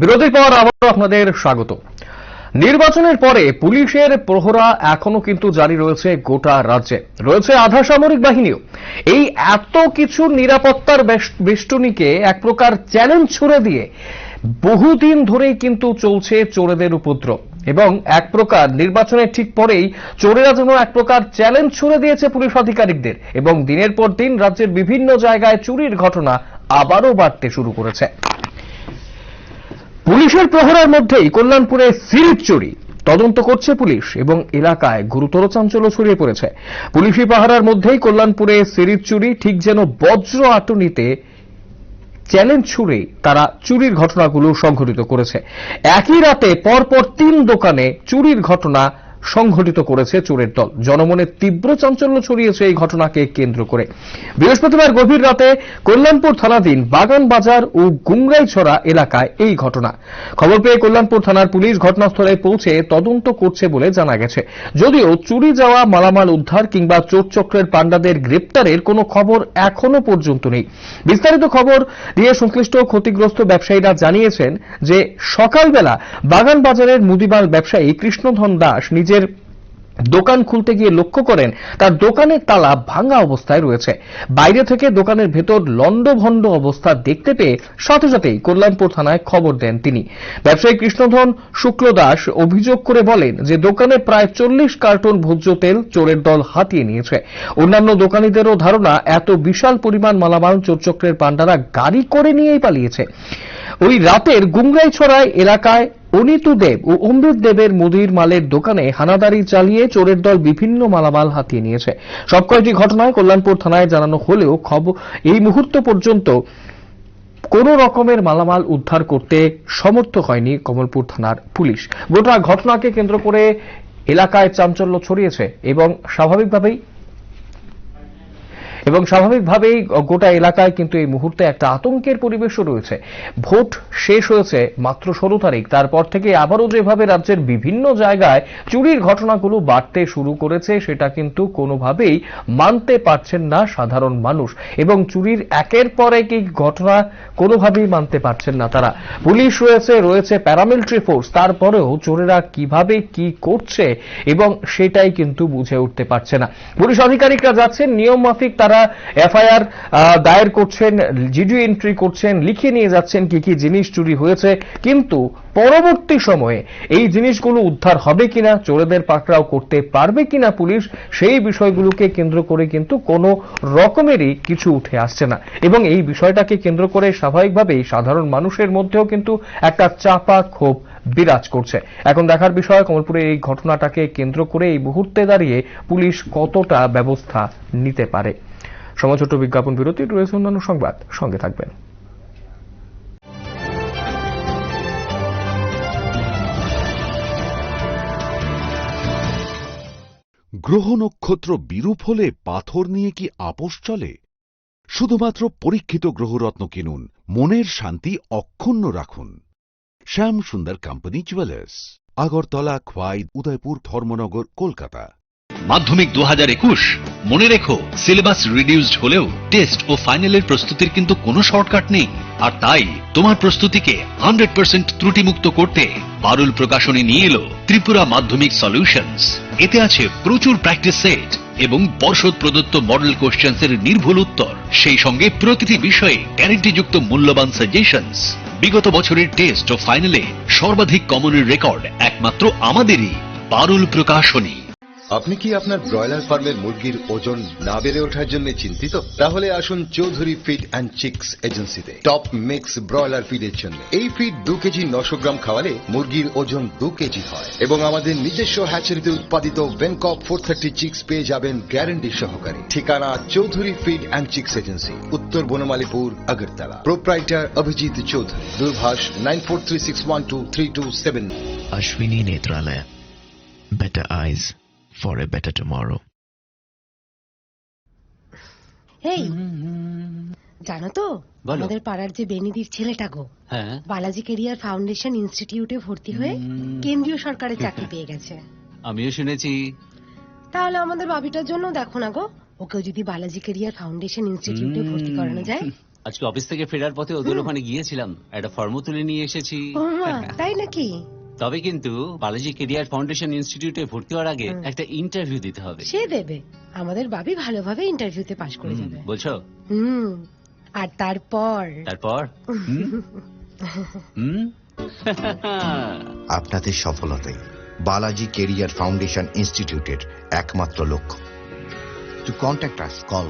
বিরতির পর আবারও আপনাদের স্বাগত। নির্বাচনের পরে পুলিশের প্রহরা এখনো কিন্তু জারি রয়েছে গোটা রাজ্যে, রয়েছে আধা সামরিক বাহিনীও। এই এত কিছু নিরাপত্তার বেষ্টনীকে এক প্রকার চ্যালেঞ্জ ছুড়ে দিয়ে বহুদিন ধরেই কিন্তু চলছে চোরেদের উপদ্রব, এবং এক প্রকার নির্বাচনের ঠিক পরেই চোরেরা যেন এক প্রকার চ্যালেঞ্জ ছুড়ে দিয়েছে পুলিশ আধিকারিকদের, এবং দিনের পর দিন রাজ্যের বিভিন্ন জায়গায় চুরির ঘটনা আবারও বাড়তে শুরু করেছে। পুলিশের প্রহরার মধ্যেই কল্যাণপুরে সিরিজ চুরি তদন্ত করছে পুলিশ, এবং এলাকায় গুরুতর চাঞ্চল্য ছড়িয়ে পড়েছে। পুলিশি পাহারার মধ্যেই কল্যাণপুরে সিরিজ চুরি, ঠিক যেন বজ্র আটুনিতে চ্যালেঞ্জ ছুড়ে তারা চুরির ঘটনাগুলো সংঘটিত করেছে। একই রাতে পরপর 3 দোকানে চুরির ঘটনা সংঘটিত করেছে চোরের দল। জনমনে তীব্র চাঞ্চল্য ছড়িয়েছে এই ঘটনাকে কেন্দ্র করে। বৃহস্পতিবার গভীর রাতে কল্যাণপুর থানাধীন বাগান বাজার ও গুংরাইছড়া এলাকায় এই ঘটনা। খবর পেয়ে কল্যাণপুর থানার পুলিশ ঘটনাস্থলে পৌঁছে তদন্ত করছে বলে জানা গেছে। যদিও চুরি যাওয়া মালামাল উদ্ধার কিংবা চোর চক্রের পাণ্ডাদের গ্রেপ্তারের কোনো খবর এখনো পর্যন্ত নেই। বিস্তারিত খবর দিয়ে সংশ্লিষ্ট ক্ষতিগ্রস্ত ব্যবসায়ীরা জানিয়েছেন যে সকালবেলা বাগান বাজারের মুদিমাল ব্যবসায়ী কৃষ্ণধন দাস নিজের দোকান খুলতে গিয়ে লক্ষ্য করেন তার দোকানের তালা ভাঙা অবস্থায় রয়েছে। বাইরে থেকে দোকানের ভেতর লন্ডভন্ড অবস্থা দেখতে পেয়ে সাথে সাথেই কল্যাণপুর থানায় খবর দেন তিনি। ব্যবসায়ী কৃষ্ণধন শুক্ল দাস অভিযোগ করে বলেন যে দোকানে প্রায় 40 কার্টন ভোজ্য তেল চোরের দল হাতিয়ে নিয়েছে। অন্যান্য দোকানীদেরও ধারণা এত বিশাল পরিমাণ মালামাল চোরচক্রের পাণ্ডারা গাড়ি করে নিয়েই পালিয়েছে। ওই রাতের গুংরাইছড়ায় এলাকায় অনিতু দেব ও অমৃত দেবের মুদির মালের দোকানে হানাদারি চালিয়ে চোরের দল বিভিন্ন মালামাল হাতিয়ে নিয়েছে। সব কয়েকটি ঘটনায় কল্যাণপুর থানায় জানানো হলেও খবর এই মুহূর্ত পর্যন্ত কোন রকমের মালামাল উদ্ধার করতে সমর্থ হয়নি কমলপুর থানার পুলিশ। গোটা ঘটনাকে কেন্দ্র করে এলাকায় চাঞ্চল্য ছড়িয়েছে, এবং স্বাভাবিকভাবেই গোটা এলাকায় কিন্তু এই মুহূর্তে একটা আতঙ্কের পরিবেশও রয়েছে। ভোট শেষ হয়েছে মাত্র 16 তারিখ, তারপর থেকে আবারও যেভাবে রাজ্যের বিভিন্ন জায়গায় চুরির ঘটনাগুলো বাড়তে শুরু করেছে সেটা কিন্তু কোনোভাবেই মানতে পারছেন না সাধারণ মানুষ, এবং চুরির একের পর এক ঘটনা কোনোভাবেই মানতে পারছেন না তারা। পুলিশ রয়েছে প্যারামিলিটারি ফোর্স, তারপরেও চোরেরা কিভাবে কি করছে এবং সেটাই কিন্তু বুঝে উঠতে পারছে না। পুলিশ আধিকারিকরা যাচ্ছেন নিয়ম মাফিক, তারা এফআইআর দায়ের করছেন, জিডি এন্ট্রি করছেন, লিখে নিয়ে যাচ্ছেন কি কি জিনিস চুরি হয়েছে, কিন্তু পরবর্তী সময়ে এই জিনিসগুলো উদ্ধার হবে কিনা, চোরেদের পাকড়াও করতে পারবে কিনা পুলিশ, সেই বিষয়গুলোকে কেন্দ্র করে কিন্তু কোনো রকমেরই কিছু উঠে আসছে না, এবং এই বিষয়টাকে কেন্দ্র করে স্বাভাবিকভাবেই সাধারণ মানুষের মধ্যেও কিন্তু একটা চাপা ক্ষোভ বিরাজ করছে। এখন দেখার বিষয় কমলপুরের এই ঘটনাটাকে কেন্দ্র করে এই মুহূর্তে দাঁড়িয়ে পুলিশ কতটা ব্যবস্থা নিতে পারে। সময় ছোট্ট বিজ্ঞাপন বিরতি, রয়েছে অন্যান্য সংবাদ, সঙ্গে থাকবেন। গ্রহ নক্ষত্র বিরূপ হলে পাথর নিয়ে কি আপোষ চলে? শুধুমাত্র পরীক্ষিত গ্রহরত্ন কিনুন, মনের শান্তি অক্ষুণ্ণ রাখুন। Shyam Sundar company jewellers, Agartala, Khowai, Udaipur, Dharmanagar, Kolkata. মাধ্যমিক 2021 মনে রেখো, সিলেবাস রিডিউসড হলেও টেস্ট ও ফাইনালের প্রস্তুতির কিন্তু কোনো শর্টকাট নেই। আর তাই তোমার প্রস্তুতিকে 100% ত্রুটিমুক্ত করতে পারুল প্রকাশনী নিয়ে এলো ত্রিপুরা মাধ্যমিক সলিউশনস। এতে আছে প্রচুর প্র্যাকটিস সেট এবং পর্ষদ প্রদত্ত মডেল কোশ্চেন্স এর নির্ভুল উত্তর, সেই সঙ্গে প্রতিটি বিষয়ে গ্যারান্টিযুক্ত মূল্যবান সাজেশনস। বিগত বছরের টেস্ট ও ফাইনালে সর্বাধিক কমনের রেকর্ড একমাত্র আমাদেরই, পারুল প্রকাশনী। আপনি কি আপনার ব্রয়লার ফার্মের মুরগির ওজন না বেড়ে ওঠার জন্য চিন্তিত? তাহলে আসুন চৌধুরী ফিড অ্যান্ড চিক্স এজেন্সিতে টপ মিক্স ব্রয়লার ফিডের জন্য। এই ফিড 2 কেজি 900 গ্রাম খাওয়ালে মুরগির ওজন 2 কেজি হয়, এবং আমাদের নিজস্ব হ্যাচারিতে উৎপাদিত ভেনকক 430 চিক্স পেয়ে যাবেন গ্যারান্টি সহকারে। ঠিকানা Chowdhury feed and chicks agency, উত্তর বনমালীপুর, আগরতলা। প্রোপ্রাইটার অভিজিৎ চৌধুরী। দূরভাষ 9436123279। Ashwini Netralaya, better eyes for a better tomorrow. এই জানো তো আমাদের পাড়ার যে বেনিদির ছেলেটা গো, বালাজি কেরিয়ার ফাউন্ডেশন ইনস্টিটিউটে ভর্তি হয়ে কেন্দ্রীয় সরকারের চাকরি পেয়ে গেছে। আমিও শুনেছি। তাহলে আমাদের বাবিটার জন্য দেখো না গো, ওকেও যদি বালাজি কেরিয়ার ফাউন্ডেশন ইনস্টিটিউটে ভর্তি করানো যায়। আজকে অফিস থেকে ফেরার পথে ওদের ওখানে গিয়েছিলাম, একটা ফর্ম তুলে নিয়ে এসেছি। ও মা, তাই নাকি? তবে কিন্তু বালাজি কেরিয়ার ফাউন্ডেশন ইনস্টিটিউটে ভর্তি হওয়ার আগে একটা ইন্টারভিউ দিতে হবে। সে দেবে, আমাদের বাবি ভালোভাবে ইন্টারভিউতে পাশ করে যাবে। বলছো? আর তারপর তারপর আপনাদের সফলতাই বালাজি কেরিয়ার ফাউন্ডেশন ইনস্টিটিউটের একমাত্র লক্ষ্য। To contact us call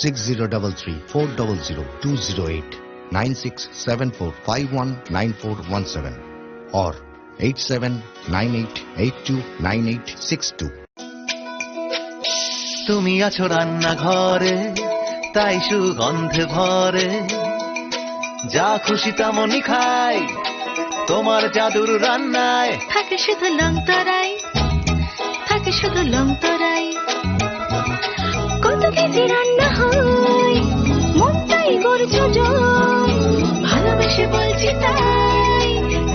6033-400-208, 9674519417 or 8798829862। তুমি আছো রান্নাঘরে, তাই সুগন্ধে ভরে, যা খুশি তেমনই খাই তোমার জাদুর রান্নায়। থাকে শুধু লং তরাই, থাকে শুধু লং তরাই, কত কেজি রান্না হয় মনটাই করছো জয়, ভালোবেসে বলছি তাই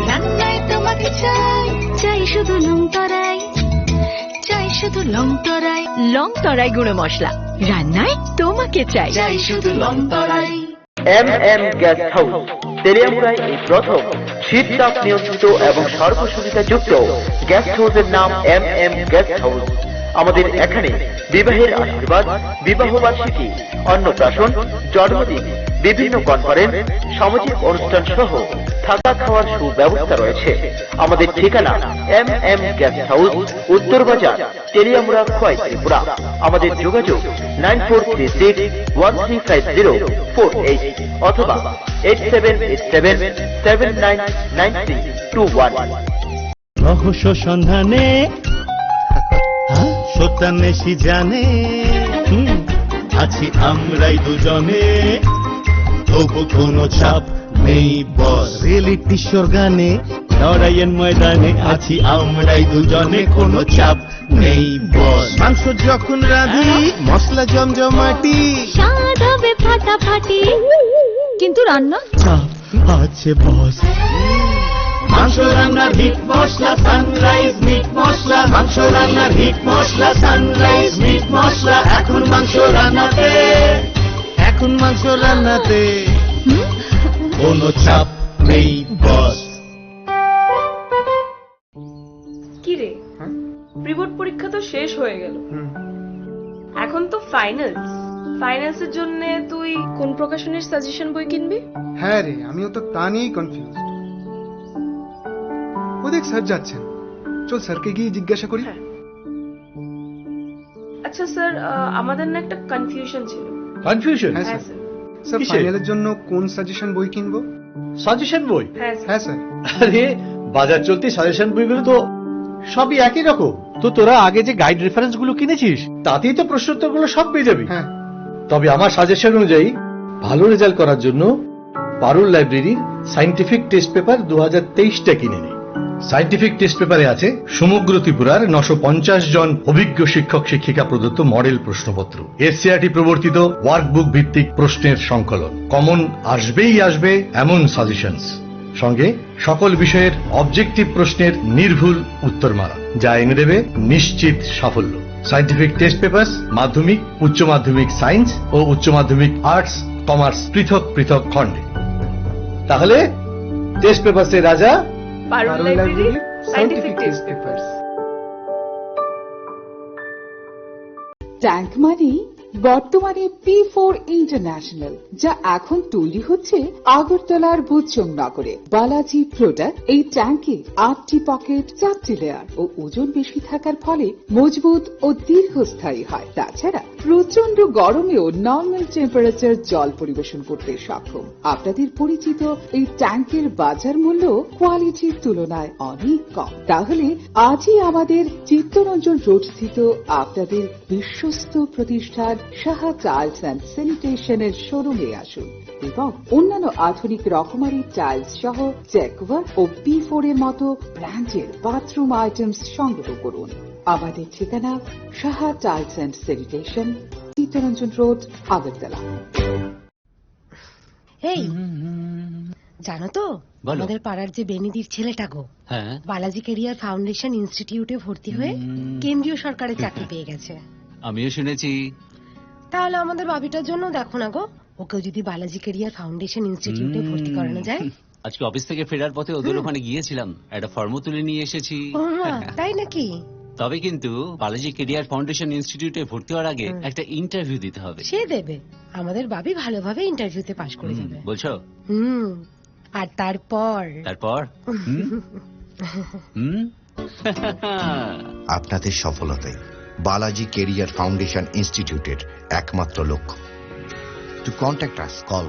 রান্নায় তোমাকে চাই, চাই শুধু লং তরাই, চাই শুধু লং তরাই, লং তরাই গুঁড়ো মশলা, রান্নায় তোমাকে চাই, চাই শুধু লং তরাই। এম গেস্ট হাউস তেলিয়ামুড়ায় এই প্রথম শীত তাপ নিয়ন্ত্রিত এবং সর্বসুবিধা যুক্ত গেস্ট হাউসের নাম এম গেস্ট হাউস। আমাদের এখানে বিবাহের আশীর্বাদ, বিবাহ বার্ষিকী, অন্নপ্রাশন, জন্মদিন, বিভিন্ন কনফারেন্স, সামাজিক অনুষ্ঠান সহ থাকা খাওয়ার সুব্যবস্থা রয়েছে। আমাদের ঠিকানা এম গেস্ট হাউস, উত্তর বাজার, তেলিয়ামুড়া, খোয়াই, ত্রিপুরা। আমাদের যোগাযোগ 9436135048 অথবা 8787799321। রহস্য সন্ধানে সত্যান্বেষী জানে, আছি আমরাই দুজনে, তবু কোনো চাপ নেই বস। রিয়েলিটি শোর গানে, লড়াইয়ের ময়দানে আছি আমরাই দুজনে, কোনো চাপ নেই বস। মাংস যখন রাঁধি মশলা জমজমাটি, স্বাদ হবে ফাটাফাটি, কিন্তু রান্না চাপ আছে বস। মাংস রান্নার হিট মশলা সানরাইজ মিট মশলা, মাংস রান্নার হিট মশলা সানরাইজ মিট মশলা, এখন মাংস রান্নাতে, এখন মাংস রান্নাতে কোনো চাপ নেই বস। কি রে, প্রিবোর্ড পরীক্ষা তো শেষ হয়ে গেল, এখন তো ফাইনালসের জন্য তুই কোন প্রকাশনের সাজেশন বই কিনবি? হ্যাঁ রে, আমিও তো তা নিয়েই কনফিউজড। ও দেখ স্যার যাচ্ছেন, চল স্যারকে গিয়ে জিজ্ঞাসা করি। আচ্ছা স্যার, আমাদের না একটা কনফিউশন ছিল। কনফিউশন? হ্যাঁ স্যার, স্যার। স্যার ফাইনালের জন্য কোন সাজেশন বই কিনবো? সাজেশন বই? হ্যাঁ হ্যাঁ স্যার। আরে বাজার চলতি সাজেশন বইগুলো তো সবই একই রকম। তো তোরা আগে যে গাইড রেফারেন্স গুলো কিনেছিস তাতেই তো প্রশ্নোত্তর গুলো সব পেয়ে যাবি। হ্যাঁ। তবে আমার সাজেশন অনুযায়ী ভালো রেজাল্ট করার জন্য পারুল লাইব্রেরির সায়েন্টিফিক টেস্ট পেপার 2023টা কিনে নে। সায়েন্টিফিক টেস্ট পেপারে আছে সমগ্র ত্রিপুরার 950 জন অভিজ্ঞ শিক্ষক শিক্ষিকা প্রদত্ত মডেল প্রশ্নপত্র, এসসিআরটি প্রবর্তিত ওয়ার্কবুক ভিত্তিক প্রশ্নের সংকলন, কমন আসবেই আসবে এমন সাজেশনস, সঙ্গে সকল বিষয়ের অবজেক্টিভ প্রশ্নের নির্ভুল উত্তরমালা, যা এনে দেবে নিশ্চিত সাফল্য। সায়েন্টিফিক টেস্ট পেপার মাধ্যমিক, উচ্চ মাধ্যমিক সায়েন্স ও উচ্চ মাধ্যমিক আর্টস কমার্স পৃথক পৃথক খণ্ডে। তাহলে টেস্ট পেপারসের রাজা পারুল লাইব্রেরির সায়েন্টিফিক টেস্ট পেপারস। ট্যাঙ্ক মানে বর্তমানে P4 ইন্টারন্যাশনাল, যা এখন তৈরি হচ্ছে আগরতলার বুচং নগরে। বালাজি প্রোডাক্ট এই ট্যাঙ্কে 8টি পকেট, 4টি লেয়ার ও ওজন বেশি থাকার ফলে মজবুত ও দীর্ঘস্থায়ী হয়। তাছাড়া প্রচন্ড গরমেও নর্মাল টেম্পারেচার জল পরিবেশন করতে সক্ষম। আপনাদের পরিচিত এই ট্যাঙ্কের বাজার মূল্য কোয়ালিটির তুলনায় অনেক কম। তাহলে আজই আমাদের চিত্তরঞ্জন রোড স্থিত আপনাদের বিশ্বস্ত প্রতিষ্ঠান সাহা টাইলস অ্যান্ড স্যানিটেশনের শোরুমে আসুন এবং অন্যান্য আধুনিক রকমারি টাইলস সহ চেকওয়ার্ক ও P4 এর মতো ব্র্যান্ডের বাথরুম আইটেমস সংগ্রহ করুন। আমাদের ঠিকানা Saha tiles and sanitation, Chittaranjan road, Agartala. এই জানো তো, আমাদের পাড়ার যে বেনিদির ছেলেটা গো, বালাজি কেরিয়ার ফাউন্ডেশন ইনস্টিটিউটে ভর্তি হয়ে কেন্দ্রীয় সরকারের চাকরি পেয়ে গেছে। আমিও শুনেছি। তাহলে আমাদের বাবিটার জন্য দেখো না গো, ওকেও যদি বালাজি কেরিয়ার ফাউন্ডেশন ইনস্টিটিউটে ভর্তি করানো যায়। আজকে অফিস থেকে ফেরার পথে ওদের ওখানে গিয়েছিলাম, একটা ফর্ম তুলে নিয়ে এসেছি। ও মা, তাই নাকি? তবে কিন্তু বালাজি কেরিয়ার ফাউন্ডেশন ইনস্টিটিউটে ভর্তি হওয়ার আগে একটা ইন্টারভিউ দিতে হবে। সে দেবে, আমাদের বাবি ভালোভাবে ইন্টারভিউতে পাশ করে যাবে। বলছো? আর তারপর আপনাদের সফলতাই বালাজি কেরিয়ার ফাউন্ডেশন ইনস্টিটিউটের একমাত্র লক্ষ্য। To contact us call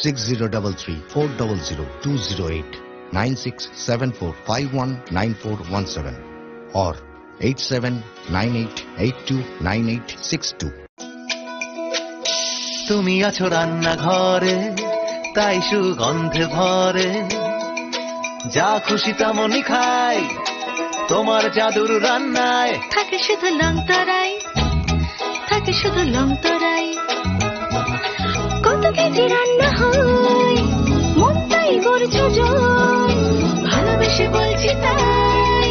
6033-400-208, 9674519417 or 8798829862। তুমি আছো রান্নাঘরে, তাই সুগন্ধে ভরে, যা খুশি তেমনই খাই তোমার জাদুর রান্নায়। থাকে শুধু লং তরাই, থাকে শুধু লং তরাই, কত কেজি রান্না হয় মনটাই করছো জয়, ভালোবেসে বলছি তাই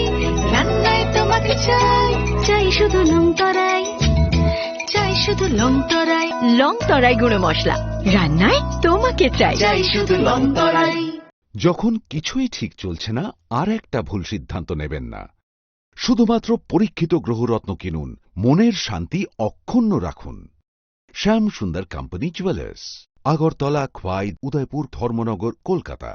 রান্নায় তোমাকে চাই, চাই শুধু লং তরাই, চাই শুধু লং তরাই, লং তরাই গুঁড়ো মশলা, রান্নায় তোমাকে চাই, চাই শুধু লং তরাই। যখন কিছুই ঠিক চলছে না, আর একটা ভুল সিদ্ধান্ত নেবেন না। শুধুমাত্র পরীক্ষিত গ্রহরত্ন কিনুন, মনের শান্তি অক্ষুণ্ণ রাখুন। Shyam Sundar company jewellers, Agartala, Khowai, Udaipur, Dharmanagar, Kolkata.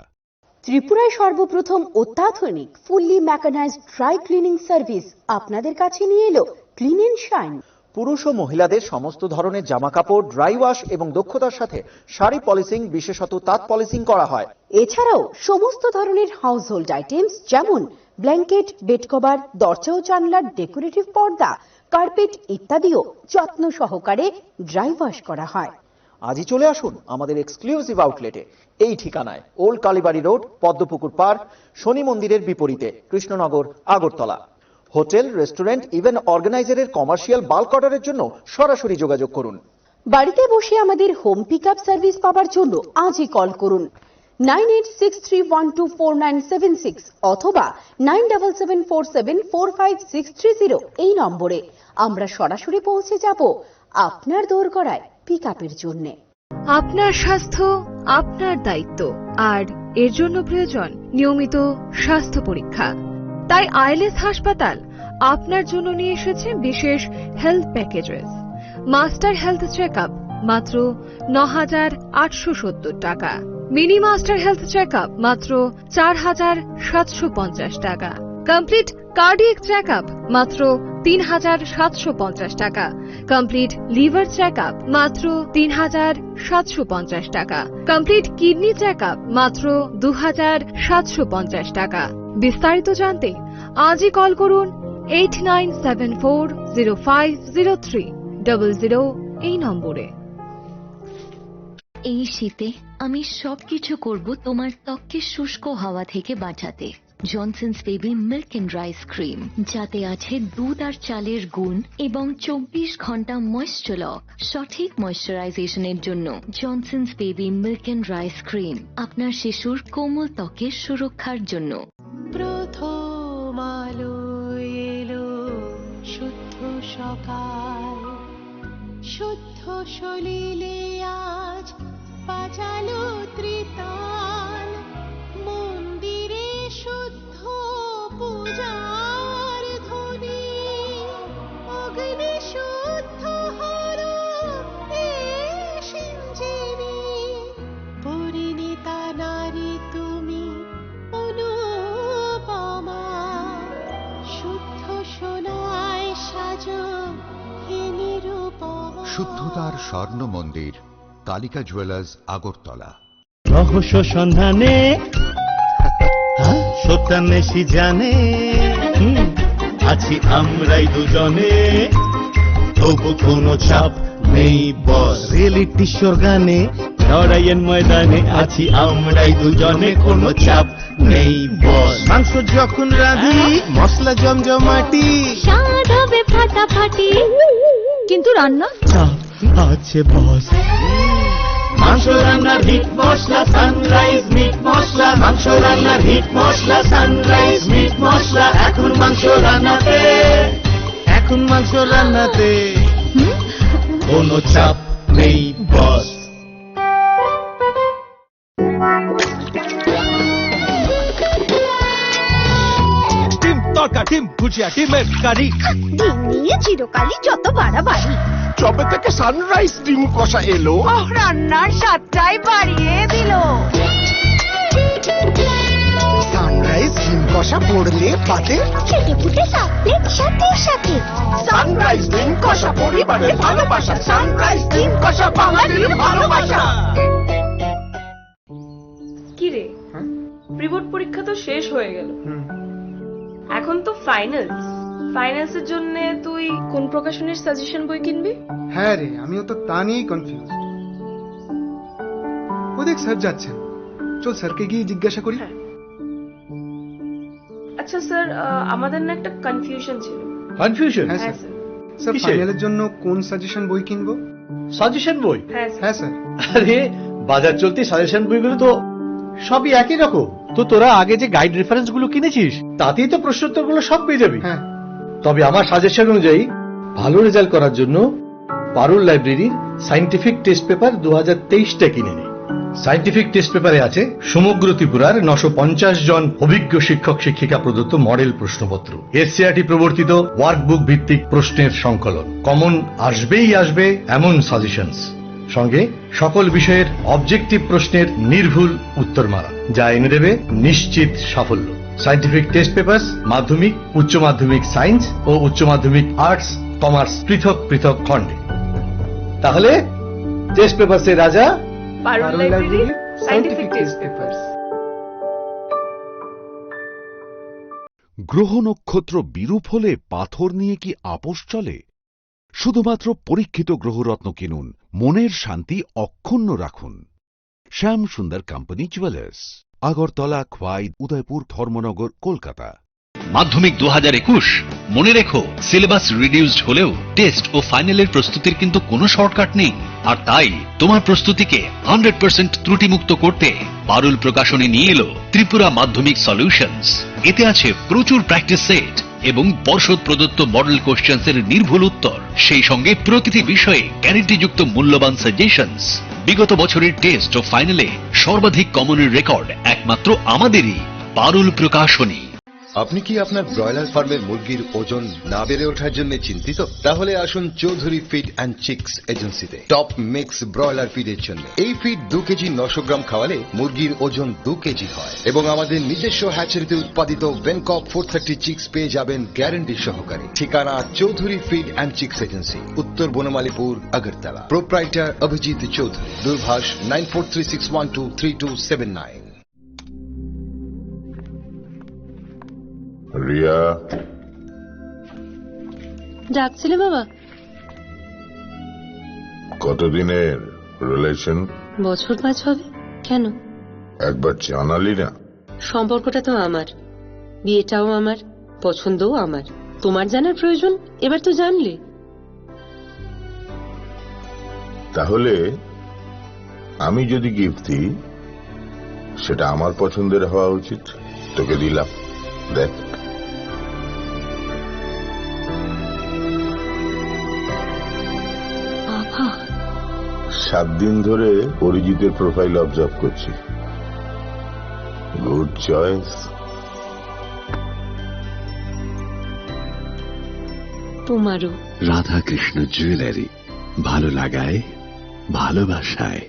ত্রিপুরায় সর্বপ্রথম অত্যাধুনিক fully mechanised dry cleaning service আপনাদের কাছে নিয়ে এলো ক্লিন এন্ড শাইন। পুরুষ ও মহিলাদের সমস্ত ধরনের জামাকাপড় ড্রাই ওয়াশ এবং দক্ষতার সাথে শাড়ি পলিশিং, বিশেষত তাঁত পলিশিং করা হয়। এছাড়াও সমস্ত ধরনের হাউস হোল্ড আইটেমস যেমন ব্ল্যাঙ্কেট, বেড কভার, দরজা ও জানলার ডেকোরেটিভ পর্দা, কার্পেট ইত্যাদিও যত্ন সহকারে ড্রাই ওয়াশ করা হয়। আজই চলে আসুন আমাদের এক্সক্লুসিভ আউটলেটে, এই ঠিকানায় old Kalibari road, Padmapukur park, Shani মন্দিরের বিপরীতে, Krishnanagar, Agartala. Hotel, restaurant, event অর্গানাইজারের কমার্শিয়াল বাল্ক অর্ডারের জন্য সরাসরি যোগাযোগ করুন। বাড়িতে বসে আমাদের হোম পিক আপ সার্ভিস পাওয়ার জন্য আজই কল করুন 9863124976 অথবা 9774745630 এই নম্বরে। আমরা সরাসরি পৌঁছে যাব আপনার দোরগোড়ায় পিক আপের জন্য। আপনার স্বাস্থ্য আপনার দায়িত্ব, আর এর জন্য প্রয়োজন নিয়মিত স্বাস্থ্য পরীক্ষা। তাই আইএলএস হাসপাতাল আপনার জন্য নিয়ে এসেছে বিশেষ health packages. Master health checkup মাত্র ৯,৮৭০ টাকা, মিনি মাস্টার হেলথ চেকআপ মাত্র ৪,৭৫০ টাকা, কমপ্লিট কার্ডিয়াক চেকআপ মাত্র ৩,৭৫০ টাকা, কমপ্লিট লিভার চেকআপ মাত্র ৩,৭৫০ টাকা, কমপ্লিট কিডনি চেকআপ মাত্র ২,৭৫০ টাকা। বিস্তারিত জানতে আজই কল করুন 8974050300 এই নম্বরে। এই শীতে আমি সবকিছু করব তোমার ত্বককে শুষ্ক হাওয়া থেকে বাঁচাতে। Johnson's baby milk and rice cream, যাতে আছে দুধ আর চালের গুণ এবং 24 ঘন্টা ময়েশ্চার লক, সঠিক ময়েশ্চারাইজেশনের জন্য Johnson's baby milk and rice cream আপনার শিশুর কোমল ত্বকের সুরক্ষার জন্য। প্রথম আলো এলো শুদ্ধ সকাল, শুদ্ধ সলিলে আজ বাজালো ত্রিতাল, মন্দিরে শুদ্ধ পূজার ধ্বনি, অগ্নি শুদ্ধ হলো সিঞ্জিনি, পরিণীতা নারী তুমি অনুপমা, শুদ্ধ সোনায় সাজো হে নিরুপমা। শুদ্ধতার স্বর্ণ মন্দির, কালিকা জুয়েলার্স, আগরতলা। রহস্য সন্ধানে সত্যান্বেষী জানে, আছি আমরাই দুজনে, তবু কোনো চাপ নেই বস। রিয়েলিটি শোর গানে, লড়াইয়ের ময়দানে আছি আমরাই দুজনে, কোনো চাপ নেই বস। মাংস যখন রাঁধি মশলা জমজমাটি, স্বাদ হবে ফাটাফাটি, কিন্তু রান্না চাপ আছে বস। মাংস রান্নার হিট মশলা সানরাইজ মিট মশলা, মাংস রান্নার হিট মশলা সানরাইজ মিট মশলা, এখন মাংস রান্নাতে, এখন মাংস রান্নাতে কোনো চাপ নেই বস। ডিম ভুজিয়া ডিমের কারি, ডিম নিয়ে চিরকালই যত বাড়াবাড়ি, যবে থেকে সানরাইজ ডিম কষা এলো রান্নার স্বাদটাই বাড়িয়ে দিল। সানরাইজ ডিম কষা পড়লে পাতে খেতে ফুটে থাকতে সাথে সাথে সানরাইজ ডিম কষা পরিবারের ভালোবাসা, সানরাইজ ডিম কষা বাঙালির ভালোবাসা। কি রে, প্রিবোর্ড পরীক্ষা তো শেষ হয়ে গেল, এখন তো ফাইনালসের জন্য তুই কোন প্রকাশনের সাজেশন বই কিনবি? হ্যাঁ রে, আমিও তো তা নিয়েই কনফিউজ। ও দেখ স্যার যাচ্ছেন, চল স্যারকে গিয়ে জিজ্ঞাসা করি। আচ্ছা স্যার, আমাদের না একটা কনফিউশন ছিল। কনফিউশন? হ্যাঁ স্যার। স্যার ফাইনালের জন্য কোন সাজেশন বই কিনবো? সাজেশন বই? হ্যাঁ স্যার। আরে বাজার চলতি সাজেশন বইগুলো তো সবই একই রকম। তো তোরা আগে যে গাইড রেফারেন্স গুলো কিনেছিস তাতেই তো প্রশ্নোত্তর গুলো সব পেয়ে যাবি। তবে আমার সাজেশন অনুযায়ী ভালো রেজাল্ট করার জন্য পারুল লাইব্রেরির সায়েন্টিফিক টেস্ট পেপার 2023টা কিনে নে। সায়েন্টিফিক টেস্ট পেপারে আছে সমগ্র ত্রিপুরার 950 জন অভিজ্ঞ শিক্ষক শিক্ষিকা প্রদত্ত মডেল প্রশ্নপত্র, এসসিআরটি প্রবর্তিত ওয়ার্কবুক ভিত্তিক প্রশ্নের সংকলন, কমন আসবেই আসবে এমন সাজেশনস, সঙ্গে সকল বিষয়ের অবজেক্টিভ প্রশ্নের নির্ভুল উত্তরমালা, যা এনে দেবে নিশ্চিত সাফল্য। সায়েন্টিফিক টেস্ট পেপারস মাধ্যমিক, উচ্চ মাধ্যমিক সায়েন্স ও উচ্চ মাধ্যমিক আর্টস কমার্স পৃথক পৃথক খণ্ডে। তাহলে টেস্ট পেপারসের রাজা পারুল লাইব্রেরির সায়েন্টিফিক টেস্ট পেপারস। গ্রহ নক্ষত্র বিরূপ হলে পাথর নিয়ে কি আপোষ চলে? শুধুমাত্র পরীক্ষিত গ্রহরত্ন কিনুন, মনের শান্তি অক্ষুণ্ণ রাখুন। Shyam Sundar company jewellers, Agartala, Khowai, Udaipur, Dharmanagar, Kolkata. মাধ্যমিক 2021 মনে রেখো, সিলেবাস রিডিউসড হলেও টেস্ট ও ফাইনালের প্রস্তুতির কিন্তু কোনো শর্টকাট নেই। আর তাই তোমার প্রস্তুতিকে 100% ত্রুটিমুক্ত করতে পারুল প্রকাশনী নিয়ে এলো ত্রিপুরা মাধ্যমিক সলিউশনস। এতে আছে প্রচুর প্র্যাকটিস সেট এবং পর্ষদ প্রদত্ত মডেল কোশ্চেন্স এর নির্ভুল উত্তর, সেই সঙ্গে প্রতিটি বিষয়ে গ্যারান্টিযুক্ত মূল্যবান সাজেশনস। বিগত বছরের টেস্ট ও ফাইনালে সর্বাধিক কমনের রেকর্ড একমাত্র আমাদেরই পারুল প্রকাশনী। আপনি কি আপনার ব্রয়লার ফার্মের মুরগির ওজন না বেড়ে ওঠার জন্য চিন্তিত? তাহলে আসুন চৌধুরী ফিড অ্যান্ড চিক্স এজেন্সিতে টপ মিক্স ব্রয়লার ফিডের জন্য। এই ফিড 2 কেজি 900 গ্রাম খাওয়ালে মুরগির ওজন 2 কেজি হয় এবং আমাদের নিজস্ব হ্যাচারিতে উৎপাদিত বেনকক 430 চিক্স পেয়ে যাবেন গ্যারান্টি সহকারে। ঠিকানা Chowdhury feed and chicks agency, উত্তর বনমালীপুর, আগরতলা। প্রোপ্রাইটার অভিজিৎ চৌধুরী। দূরভাষ 9436123279। রিয়া, ডাকছিলে বাবা? কতদিনের রিলেশন? বছর 5 হবে। কেন? একবার জানালি না? সম্পর্কটা তো আমার, বিয়েটাও আমার, পছন্দও আমার। তোমার জানার প্রয়োজন, এবার তো জানলে। তাহলে আমি যদি গিফট দিই সেটা আমার পছন্দের হওয়া উচিত। তোকে দিলাম, দেখ। বাবা, 7 দিন ধরে অরিজিতের প্রোফাইল অবজার্ভ করছি। Good choice. তোমারও। রাধা কৃষ্ণ জুয়েলারি, ভালো লাগায় ভালোবাসায়।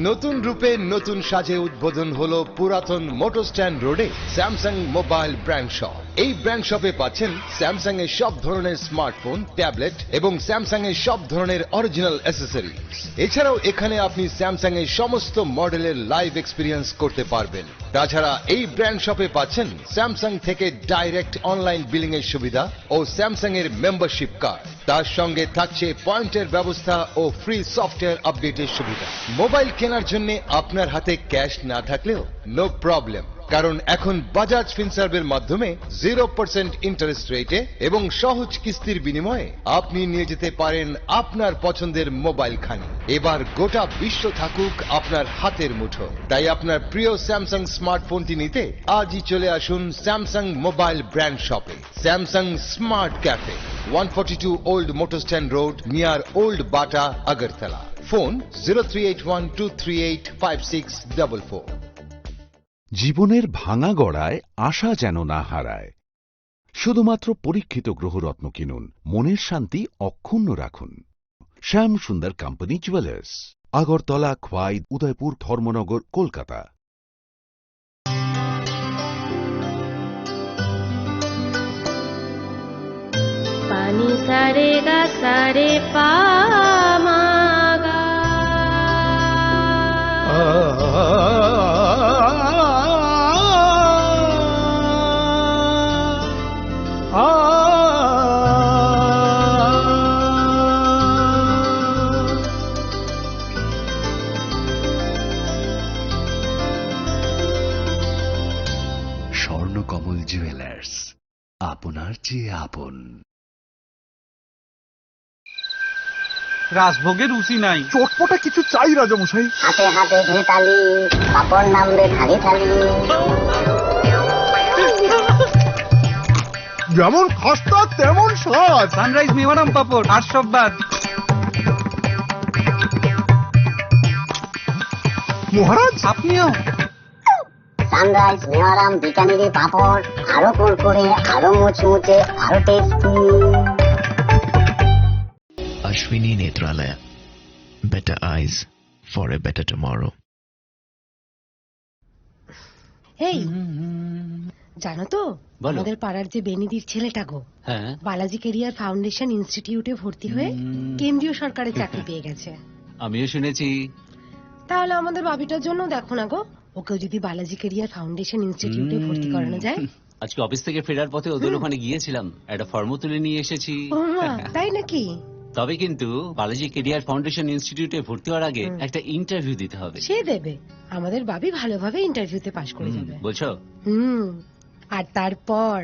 নতুন রূপে নতুন সাজে উদ্বোধন হলো পুরাতন মোটর স্ট্যান্ড রোডে স্যামসাং মোবাইল ব্র্যান্ড শপ। এই ব্র্যান্ড শপে পাচ্ছেন স্যামসাং এর সব ধরনের স্মার্টফোন, ট্যাবলেট এবং স্যামসাং এর সব ধরনের অরিজিনাল অ্যাসেসরিজ। এছাড়াও এখানে আপনি স্যামসাং এর সমস্ত মডেলের লাইভ এক্সপিরিয়েন্স করতে পারবেন। তাছাড়া এই ব্র্যান্ড শপে পাচ্ছেন স্যামসাং থেকে ডাইরেক্ট অনলাইন বিলিং এর সুবিধা ও স্যামসাং এর মেম্বারশিপ কার্ড। তার সঙ্গে থাকছে পয়েন্টের ব্যবস্থা ও ফ্রি সফটওয়্যার আপডেটের সুবিধা। মোবাইল কেনার জন্য আপনার হাতে ক্যাশ না থাকলেও নো প্রবলেম, কারণ এখন বাজাজ ফিনসার্ভের মাধ্যমে 0% ইন্টারেস্ট রেটে এবং সহজ কিস্তির বিনিময়ে আপনি নিয়ে যেতে পারেন আপনার পছন্দের মোবাইল খানি। এবার গোটা বিশ্ব থাকুক আপনার হাতের মুঠো, তাই আপনার প্রিয় স্যামসাং স্মার্টফোনটি নিতে আজই চলে আসুন স্যামসাং মোবাইল ব্র্যান্ড শপে। Samsung smart cafe, 142 old motor stand road, near old Bata, Agartala. Phone 0381238564। জীবনের ভাঙা গড়ায় আশা যেন না হারায়। শুধুমাত্র পরীক্ষিত গ্রহরত্ন কিনুন, মনের শান্তি অক্ষুণ্ণ রাখুন। Shyam Sundar company jewellers, Agartala, Khowai, Udaipur, Dharmanagar, Kolkata. पानी सारे गा सारे पामागा স্বর্ণকমল জুয়েলার্স, আপনার চেয়ে আপন। রাজভোগের রুচি নাই, চটপটা কিছু চাই রাজামশাই। হাতে হাতে ঘেতালি, কাপড় নামবে থালি থালি। যেমন খাস্তা তেমন স্বাদ। সানরাইজ মেওয়ারাম পাপড়, আর সব বাদ। মহারাজ আপনিও সানরাইজ মেওয়ারাম বিকানেরি পাপড়, আরো কুরকুরে, আরো মুচমুচে, আরো tasty. Ashwini Netralaya. Better eyes for a better tomorrow. এই জানো তো আমাদের পাড়ার যে বেনিদির ছেলেটা গো, হ্যাঁ, বালাজি কেরিয়ার ফাউন্ডেশন ইনস্টিটিউটে ভর্তি হয়ে কেন্দ্রীয় সরকারের চাকরি পেয়ে গেছে। আমিও শুনেছি। তাহলে আমাদের বাবিটার জন্য দেখো না গো, ওকেও যদি বালাজি কেরিয়ার ফাউন্ডেশন ইনস্টিটিউটে ভর্তি করানো যায়। আজকে অফিস থেকে ফেরার পথে ওদের ওখানে গিয়েছিলাম, একটা ফর্মও তুলে নিয়ে এসেছি। ও মা, তাই নাকি? তবে কিন্তু বালাজি কেরিয়ার ফাউন্ডেশন ইনস্টিটিউটে ভর্তি হওয়ার আগে একটা ইন্টারভিউ দিতে হবে। সে দেবে, আমাদের বাবি ভালোভাবে ইন্টারভিউতে পাশ করে যাবে। বলছো? আর তারপর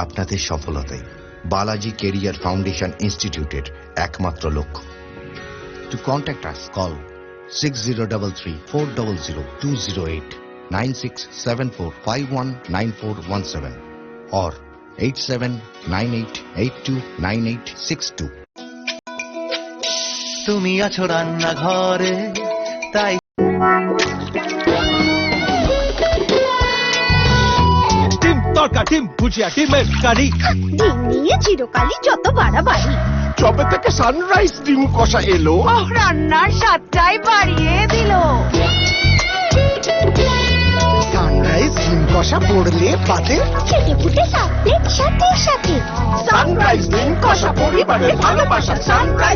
আপনাদের সফলতাই বালাজি কেরিয়ার ফাউন্ডেশন ইনস্টিটিউটের একমাত্র লক্ষ্য। To contact us call 6033-400-208, 9674519417 or 8798829862। তুমি আছো রান্নাঘরে, তাই ডিম তড়কা, ডিম ভুজিয়া, ডিমের কারি। ডিম নিয়ে চিরকালই যত বাড়াবাড়ি, যবে থেকে সানরাইজ ডিম কষা এলো, রান্নার স্বাদটাই বাড়িয়ে দিল। সানরাইজ ডিম কষা পড়লে পাতে খেতে ফুটে সাথে সাথে সাথে সানরাইজ ডিম কষা পরিবারের ভালোবাসা। সানরাইজ